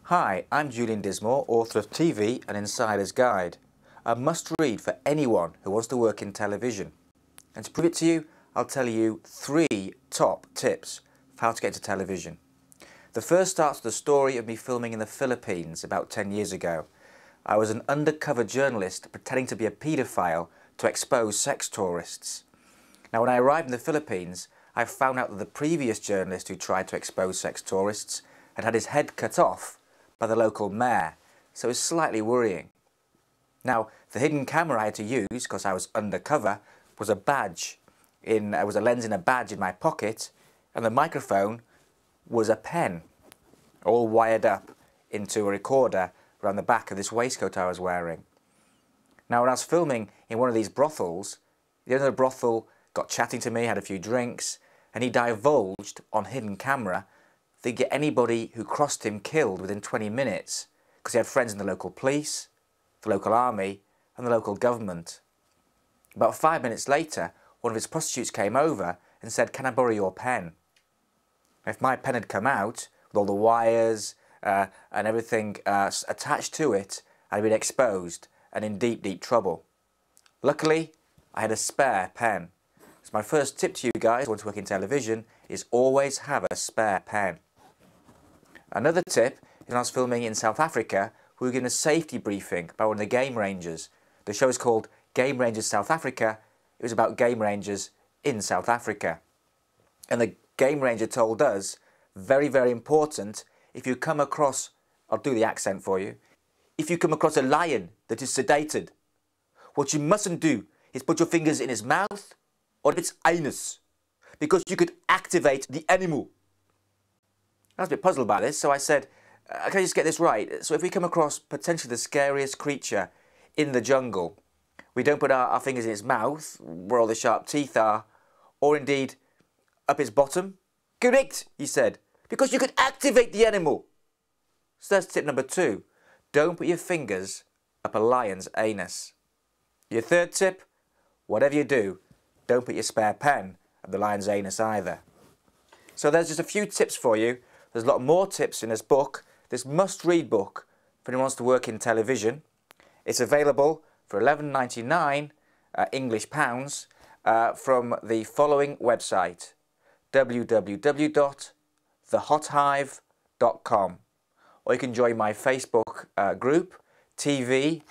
Hi, I'm Julian Dismore, author of TV An Insider's Guide, a must-read for anyone who wants to work in television. And to prove it to you, I'll tell you 3 top tips for how to get into television. The first starts with the story of me filming in the Philippines about 10 years ago. I was an undercover journalist pretending to be a paedophile to expose sex tourists. Now, when I arrived in the Philippines, I found out that the previous journalist who tried to expose sex tourists had had his head cut off by the local mayor, so it was slightly worrying. Now, the hidden camera I had to use, because I was undercover, was a badge. Was a lens in a badge in my pocket, and the microphone was a pen, all wired up into a recorder around the back of this waistcoat I was wearing. Now, when I was filming in one of these brothels, the owner of the brothel got chatting to me, had a few drinks, and he divulged on hidden camera that he'd get anybody who crossed him killed within 20 minutes because he had friends in the local police, the local army, and the local government. About 5 minutes later, one of his prostitutes came over and said, "Can I borrow your pen?" If my pen had come out with all the wires and everything attached to it, I'd been exposed and in deep, deep trouble. Luckily, I had a spare pen. So my first tip to you guys who want to work in television is always have a spare pen. Another tip is when I was filming in South Africa, we were given a safety briefing by one of the game rangers. The show is called Game Rangers South Africa. It was about game rangers in South Africa. And the game ranger told us, very, very important, if you come across, I'll do the accent for you, if you come across a lion that is sedated, what you mustn't do is put your fingers in his mouth or its anus, because you could activate the animal. I was a bit puzzled by this, so I said, can I just get this right? So if we come across potentially the scariest creature in the jungle, we don't put our fingers in its mouth, where all the sharp teeth are, or indeed up its bottom? Correct, he said, because you could activate the animal. So that's tip number 2. Don't put your fingers up a lion's anus. Your third tip, whatever you do, don't put your spare pen up the lion's anus either. So there's just a few tips for you. There's a lot more tips in this book, this must-read book for anyone who wants to work in television. It's available for £11.99 English pounds from the following website, www.theHotHive.com, or you can join my Facebook group, TV:,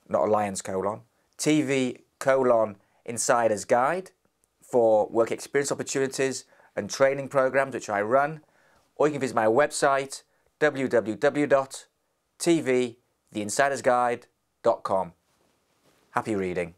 not a lion's colon, TV: Insider's Guide for work experience opportunities and training programs which I run, or you can visit my website www.tvtheinsidersguide.com. Happy reading.